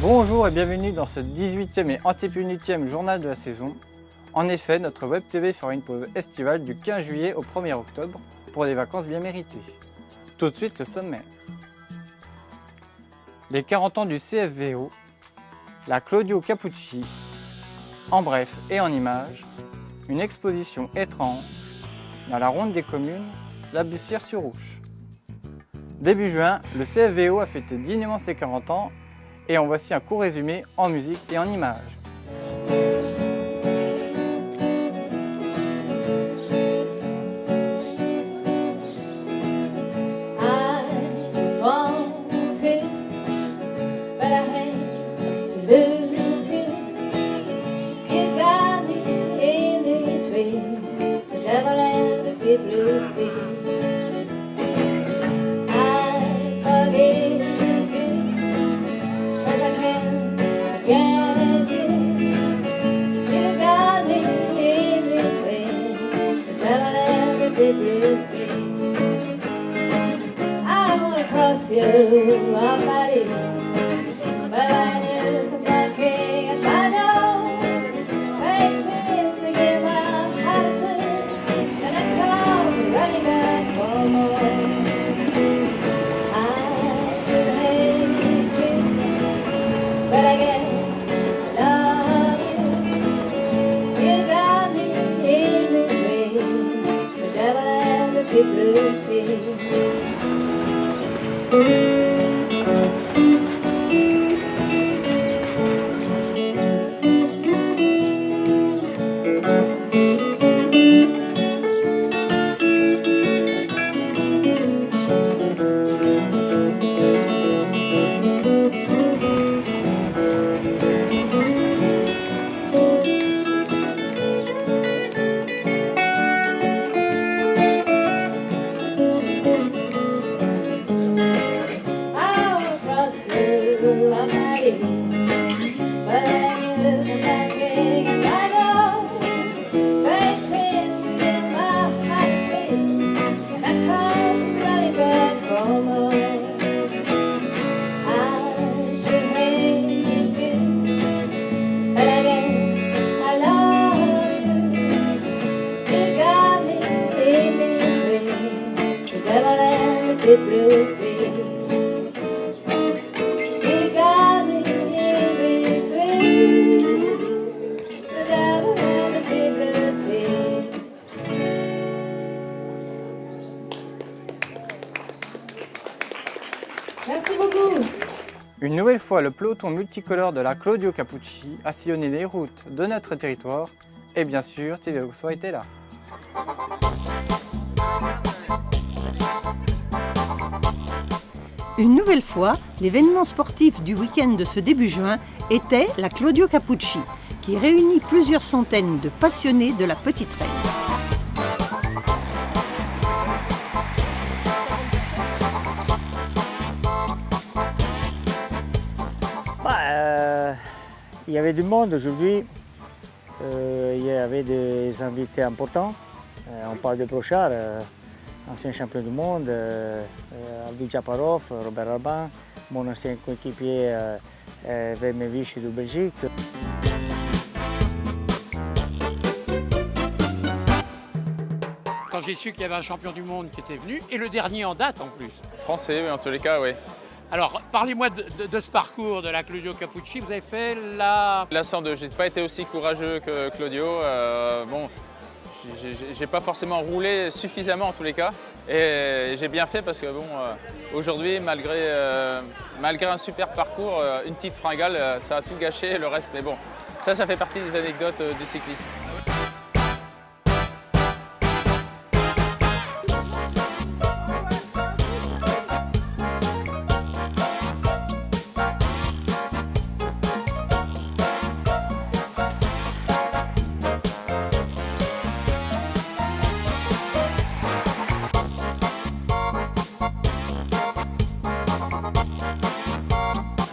Bonjour et bienvenue dans ce 18e et antépénultième journal de la saison. En effet, notre Web TV fera une pause estivale du 15 juillet au 1er octobre pour des vacances bien méritées. Tout de suite le sommaire. Les 40 ans du CFVO, la Claudio Capucci, en bref et en images, une exposition étrange dans la ronde des communes, la Bussière-sur-Ouche. Début juin, le CFVO a fêté dignement ses 40 ans et en voici un court résumé en musique et en images. I wanna cross you off my dear, but I do come knocking at my door. It seems to give my heart a twist, and I come running back for more. I should hate to, but I guess I love you. You got me in between the devil and the deep blue sea. Blue sea. You got me in between the devil and the deep blue sea. Merci beaucoup. Une nouvelle fois, le peloton multicolore de la Claudio Capucci a sillonné les routes de notre territoire et bien sûr, TV Auxois était là. Une nouvelle fois, l'événement sportif du week-end de ce début juin était la Claudio Capucci, qui réunit plusieurs centaines de passionnés de la petite reine. Il y avait du monde aujourd'hui, il y avait des invités importants. On parle de Brochard, ancien champion du monde, Aldo Japarov, Robert Rabin, mon ancien coéquipier Vermevich de Belgique. Quand j'ai su qu'il y avait un champion du monde qui était venu, et le dernier en date en plus. Français, oui, en tous les cas, oui. Alors, parlez-moi de ce parcours de la Claudio Capucci. Vous avez fait la... La 102, je n'ai pas été aussi courageux que Claudio. Bon, j'ai pas forcément roulé suffisamment en tous les cas. Et j'ai bien fait parce que bon, aujourd'hui, malgré un super parcours, une petite fringale, ça a tout gâché, le reste. Mais bon, ça fait partie des anecdotes du cycliste.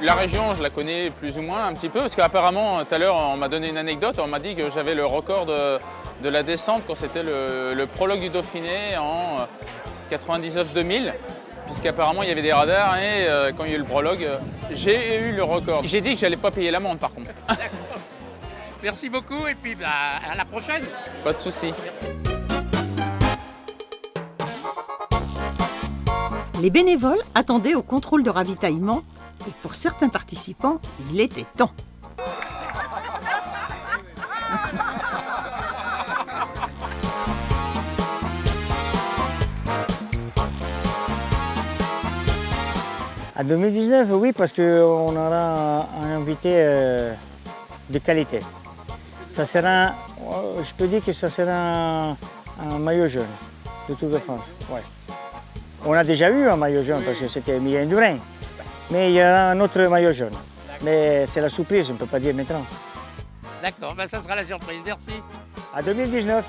La région, je la connais plus ou moins un petit peu, parce qu'apparemment, tout à l'heure, on m'a donné une anecdote, on m'a dit que j'avais le record de la descente quand c'était le prologue du Dauphiné en 99-2000. puisqu'apparemment il y avait des radars et quand il y a eu le prologue, j'ai eu le record. J'ai dit que j'allais pas payer l'amende par contre. Merci beaucoup et puis à la prochaine. Pas de souci. Les bénévoles attendaient au contrôle de ravitaillement et pour certains participants, il était temps. En 2019, oui, parce qu'on aura un invité de qualité. Ça sera, je peux dire que ça sera un maillot jaune de Tour de France. Ouais. On a déjà eu un maillot jaune parce que c'était Emilien Indurain. Mais il y aura un autre maillot jaune. Mais c'est la surprise, on ne peut pas dire maintenant. D'accord, ça sera la surprise. Merci. À 2019.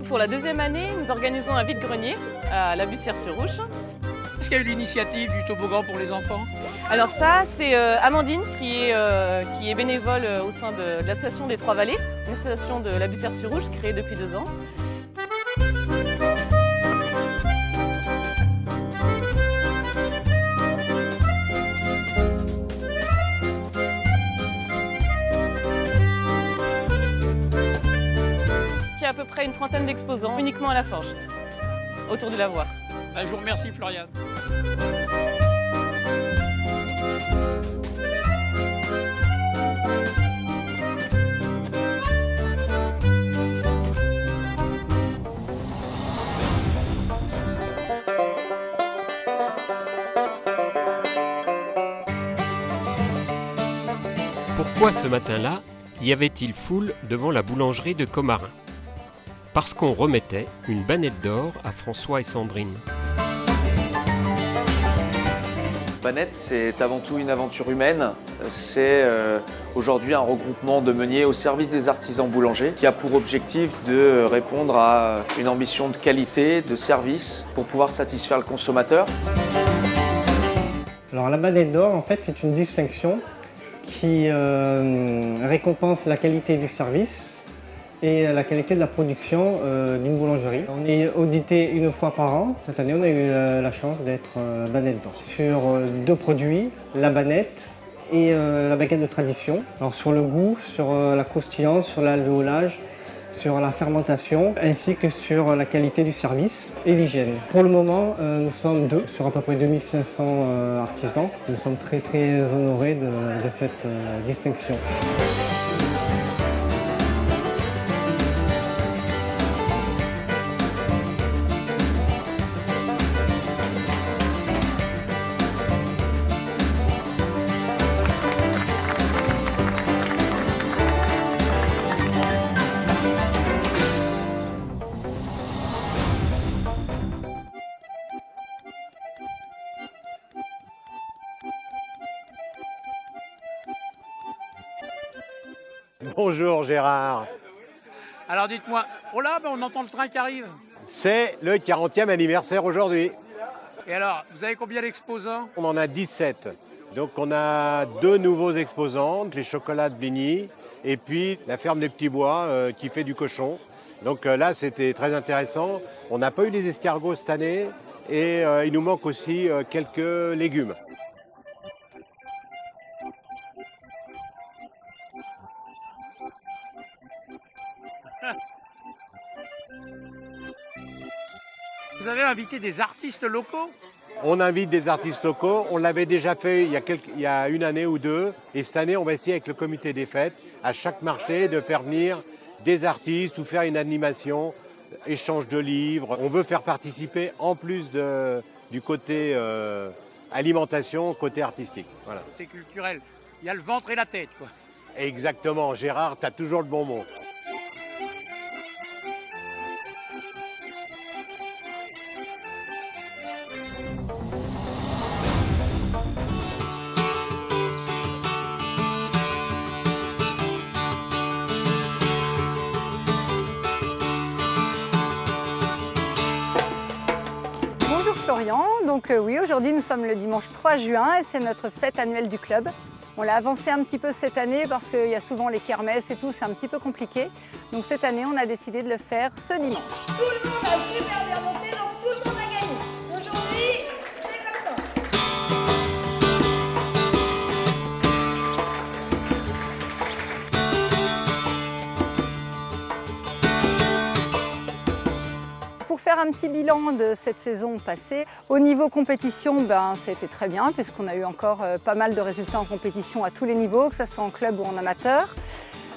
Pour la deuxième année, nous organisons un vide-grenier à la Bussière-sur-Ouche. Est-ce qu'il y a eu l'initiative du toboggan pour les enfants? Alors ça, c'est Amandine qui est bénévole au sein de l'association des Trois Vallées, une association de la Bussière-sur-Ouche créée depuis 2 ans. Qui a à peu près une trentaine d'exposants uniquement à la forge, autour du lavoir. Je vous remercie Florian. Pourquoi ce matin-là y avait-il foule devant la boulangerie de Commarin? Parce qu'on remettait une banette d'or à François et Sandrine. Banette, c'est avant tout une aventure humaine. C'est aujourd'hui un regroupement de meuniers au service des artisans boulangers qui a pour objectif de répondre à une ambition de qualité, de service pour pouvoir satisfaire le consommateur. Alors la banette d'or, en fait, c'est une distinction qui récompense la qualité du service et la qualité de la production d'une boulangerie. On est audité 1 fois par an. Cette année, on a eu la chance d'être banette d'or. Sur 2 produits, la banette et la baguette de tradition. Alors sur le goût, sur la croustillance, sur l'alvéolage, sur la fermentation, ainsi que sur la qualité du service et l'hygiène. Pour le moment, nous sommes 2 sur à peu près 2500 artisans. Nous sommes très honorés de cette distinction. Bonjour Gérard. Alors dites-moi, oh là, on entend le train qui arrive. C'est le 40e anniversaire aujourd'hui. Et alors, vous avez combien d'exposants? On en a 17. Donc on a 2 nouveaux exposants, les chocolats de Bligny et puis la ferme des Petits Bois qui fait du cochon. Donc là c'était très intéressant. On n'a pas eu les escargots cette année et il nous manque aussi quelques légumes. Vous avez invité des artistes locaux? On invite des artistes locaux. On l'avait déjà fait il y a 1 année ou 2. Et cette année, on va essayer avec le comité des fêtes, à chaque marché, de faire venir des artistes ou faire une animation, échange de livres. On veut faire participer, en plus du côté alimentation, côté artistique. Voilà. Côté culturel. Il y a le ventre et la tête, quoi. Exactement. Gérard, tu as toujours le bon mot. Donc oui, aujourd'hui nous sommes le dimanche 3 juin et c'est notre fête annuelle du club. On l'a avancé un petit peu cette année parce qu'il y a souvent les kermesses et tout, c'est un petit peu compliqué. Donc cette année, on a décidé de le faire ce dimanche. Tout le monde a super bien monté, donc tout le monde a gagné. Aujourd'hui, c'est comme ça. Pour faire un petit bilan de cette saison passée, au niveau compétition, c'était très bien puisqu'on a eu encore pas mal de résultats en compétition à tous les niveaux, que ce soit en club ou en amateur.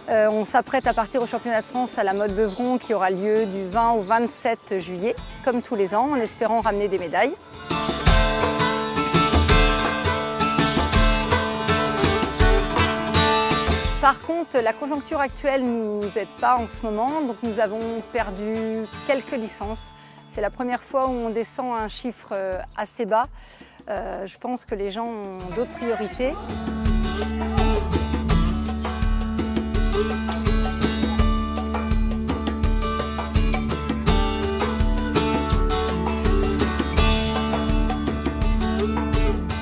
On s'apprête à partir au championnat de France à la Motte Beuvron qui aura lieu du 20 au 27 juillet, comme tous les ans, en espérant ramener des médailles. Par contre, la conjoncture actuelle ne nous aide pas en ce moment, donc nous avons perdu quelques licences. C'est la première fois où on descend à un chiffre assez bas. Je pense que les gens ont d'autres priorités.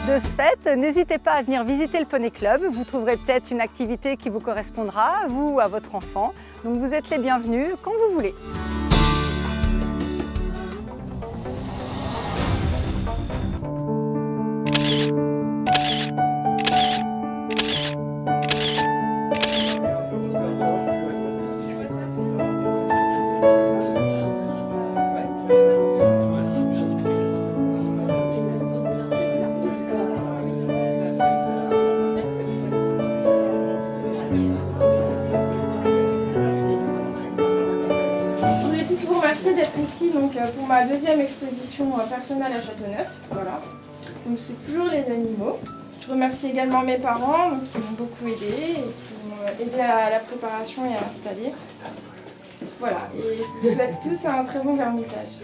De ce fait, n'hésitez pas à venir visiter le Poney Club. Vous trouverez peut-être une activité qui vous correspondra, à vous ou à votre enfant. Donc vous êtes les bienvenus quand vous voulez. D'être ici donc, pour ma deuxième exposition personnelle à Châteauneuf. Voilà. Donc c'est toujours les animaux. Je remercie également mes parents donc, qui m'ont beaucoup aidé et qui m'ont aidé à la préparation et à l'installer. Voilà, et je vous souhaite tous un très bon vernissage.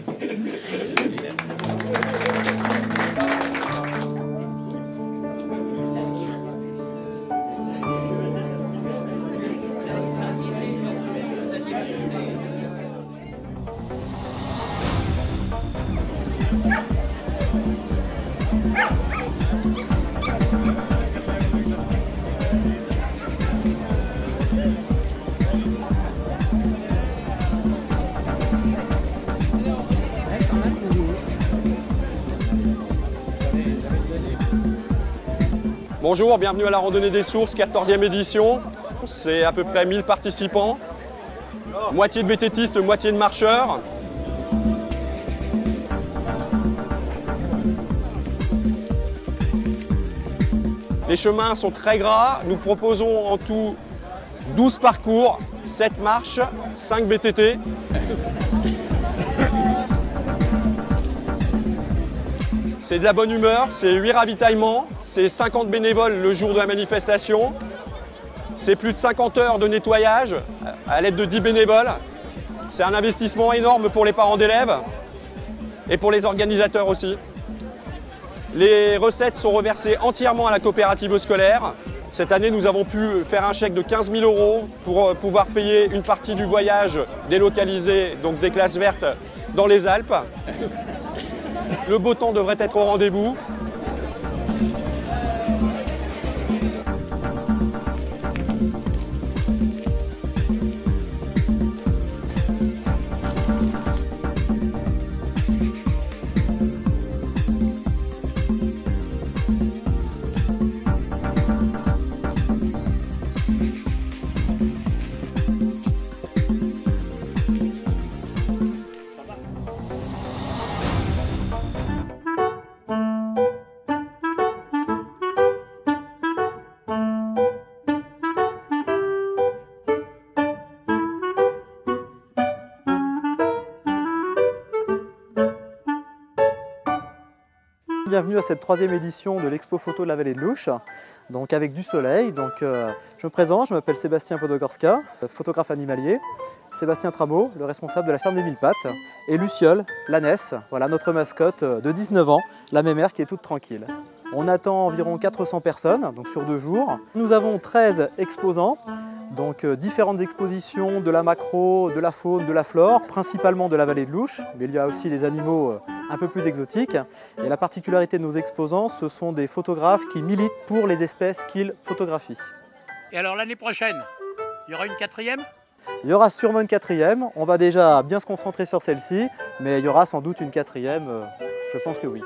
Bonjour, bienvenue à la Randonnée des Sources, 14e édition. C'est à peu près 1000 participants, moitié de vététistes, moitié de marcheurs. Les chemins sont très gras, nous proposons en tout 12 parcours, 7 marches, 5 VTT. C'est de la bonne humeur, c'est 8 ravitaillements, c'est 50 bénévoles le jour de la manifestation, c'est plus de 50 heures de nettoyage à l'aide de 10 bénévoles. C'est un investissement énorme pour les parents d'élèves et pour les organisateurs aussi. Les recettes sont reversées entièrement à la coopérative scolaire. Cette année, nous avons pu faire un chèque de 15 000 € pour pouvoir payer une partie du voyage délocalisé, donc des classes vertes, dans les Alpes. Le beau temps devrait être au rendez-vous. Bienvenue à cette 3e édition de l'expo photo de la vallée de l'Ouche, donc avec du soleil. Je me présente, je m'appelle Sébastien Podogorska, photographe animalier, Sébastien Trameau, le responsable de la ferme des 1000 pattes, et Luciole, l'ânesse, voilà notre mascotte de 19 ans, la mémère qui est toute tranquille. On attend environ 400 personnes, donc sur 2 jours. Nous avons 13 exposants, donc différentes expositions de la macro, de la faune, de la flore, principalement de la vallée de l'Ouche, mais il y a aussi des animaux un peu plus exotiques. Et la particularité de nos exposants, ce sont des photographes qui militent pour les espèces qu'ils photographient. Et alors l'année prochaine, il y aura une 4e? Il y aura sûrement une 4e, on va déjà bien se concentrer sur celle-ci, mais il y aura sans doute une 4e, je pense que oui.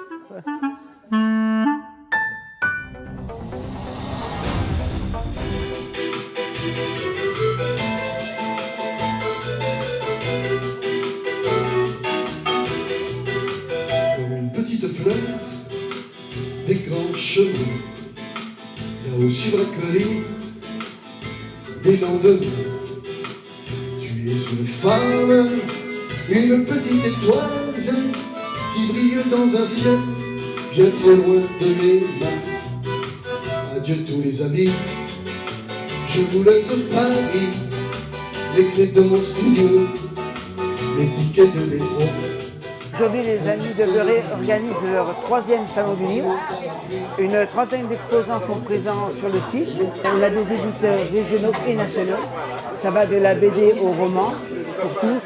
Comme une petite fleur, des grands cheveux, là-haut sur la colline, des lendemains. Tu es une femme, une petite étoile qui brille dans un ciel bien trop loin de mes mains. Adieu tous les amis, je vous laisse Paris, les clés de mon studio, les tickets de métro. Aujourd'hui, les Amis de Beurré organisent leur 3e salon du livre. Une trentaine d'exposants sont présents sur le site. On a des éditeurs régionaux et nationaux. Ça va de la BD au roman, pour tous.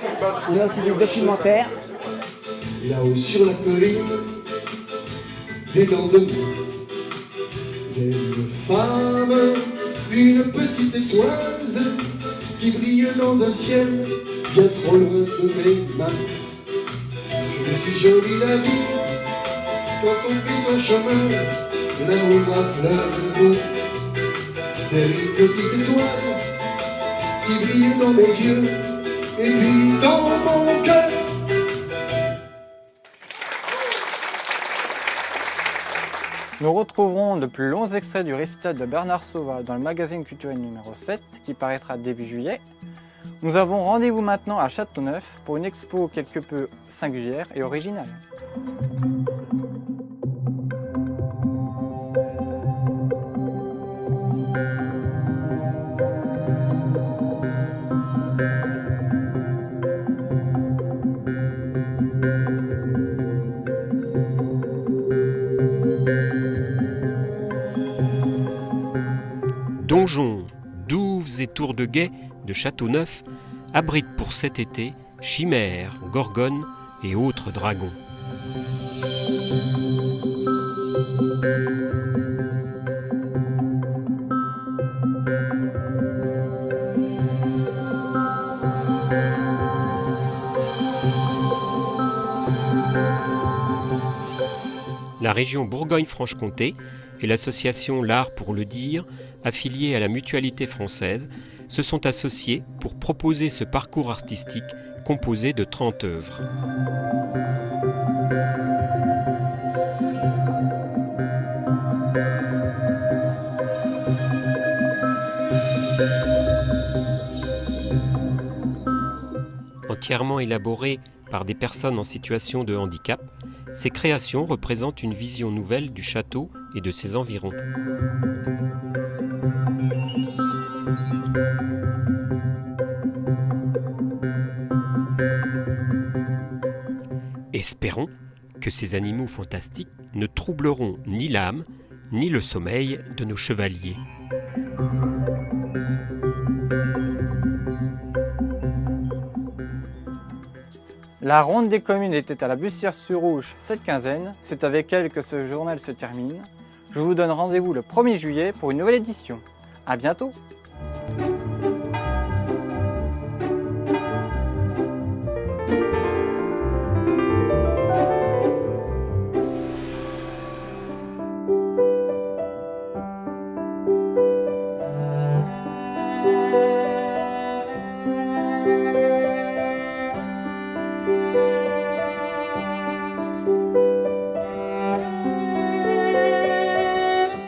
On a aussi des documentaires. Là-haut sur la colline, des lendemains, vers une femme, une petite étoile qui brille dans un ciel bien trop loin de mes mains. C'est si joli la vie, quand on fait son chemin, l'amour à fleur de beau, vers une petite étoile qui brille dans mes yeux, et puis dans mon cœur. Nous retrouverons de plus longs extraits du récital de Bernard Sauvat dans le magazine culturel numéro 7 qui paraîtra début juillet. Nous avons rendez-vous maintenant à Châteauneuf pour une expo quelque peu singulière et originale. Donjons, douves et tours de guet de Châteauneuf abritent pour cet été chimères, gorgones et autres dragons. La région Bourgogne-Franche-Comté et l'association L'Art pour le Dire, affiliée à la Mutualité française, se sont associés pour proposer ce parcours artistique composé de 30 œuvres. Entièrement élaborées par des personnes en situation de handicap, ces créations représentent une vision nouvelle du château et de ses environs. Espérons que ces animaux fantastiques ne troubleront ni l'âme, ni le sommeil de nos chevaliers. La ronde des communes était à la Bussière-sur-Ouche cette quinzaine. C'est avec elle que ce journal se termine. Je vous donne rendez-vous le 1er juillet pour une nouvelle édition. À bientôt!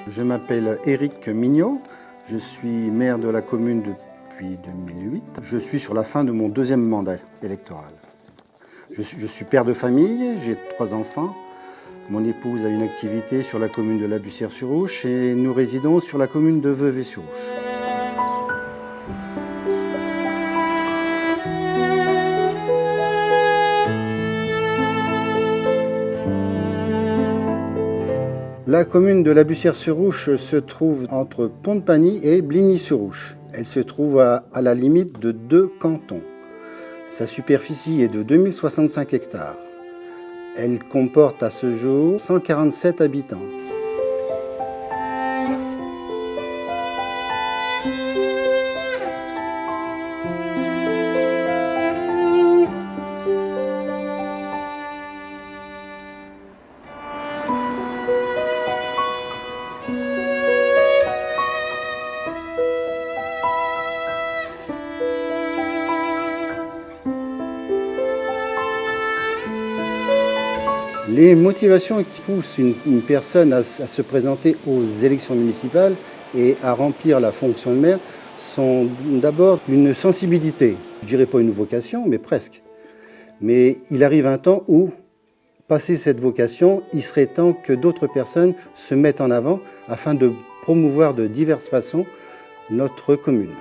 Je m'appelle Éric Mignot, je suis maire de la commune depuis 2008. Je suis sur la fin de mon 2e mandat électoral. Je suis père de famille, j'ai 3 enfants. Mon épouse a une activité sur la commune de la Bussière-sur-Ouche et nous résidons sur la commune de Vevey-sur-Ouche. La commune de la Bussière-sur-Ouche se trouve entre Pont-de-Pagny et Bligny-sur-Ouche. Elle se trouve à la limite de 2 cantons. Sa superficie est de 2065 hectares. Elle comporte à ce jour 147 habitants. Les motivations qui poussent une personne à se présenter aux élections municipales et à remplir la fonction de maire sont d'abord une sensibilité. Je ne dirais pas une vocation, mais presque. Mais il arrive un temps où, passé cette vocation, il serait temps que d'autres personnes se mettent en avant afin de promouvoir de diverses façons notre commune.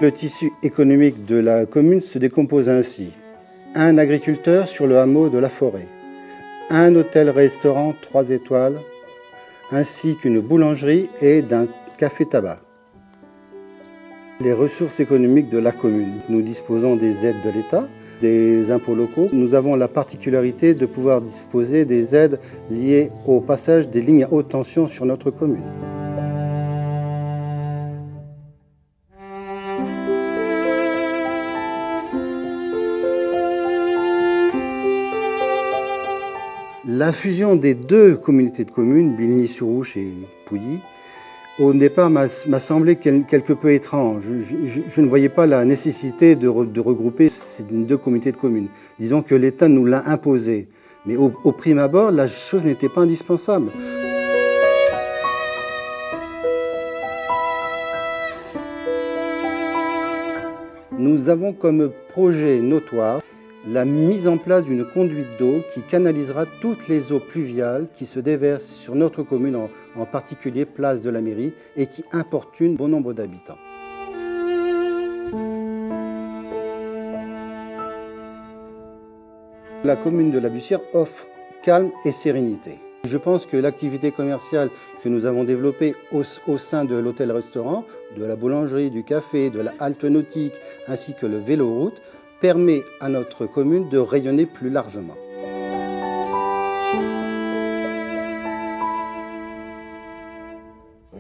Le tissu économique de la commune se décompose ainsi. Un agriculteur sur le hameau de la Forêt, un hôtel-restaurant 3 étoiles, ainsi qu'une boulangerie et d'un café-tabac. Les ressources économiques de la commune. Nous disposons des aides de l'État, des impôts locaux. Nous avons la particularité de pouvoir disposer des aides liées au passage des lignes à haute tension sur notre commune. La fusion des deux communautés de communes, Bilny-sur-Ouche et Pouilly, au départ m'a semblé quelque peu étrange. Je ne voyais pas la nécessité de regrouper ces deux communautés de communes. Disons que l'État nous l'a imposé. Mais au prime abord, la chose n'était pas indispensable. Nous avons comme projet notoire la mise en place d'une conduite d'eau qui canalisera toutes les eaux pluviales qui se déversent sur notre commune, en particulier place de la mairie, et qui importunent bon nombre d'habitants. La commune de La Bussière offre calme et sérénité. Je pense que l'activité commerciale que nous avons développée au sein de l'hôtel-restaurant, de la boulangerie, du café, de la halte nautique, ainsi que le vélo-route, permet à notre commune de rayonner plus largement.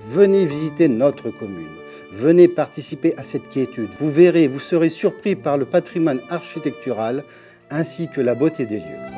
Venez visiter notre commune, venez participer à cette quiétude. Vous verrez, vous serez surpris par le patrimoine architectural ainsi que la beauté des lieux.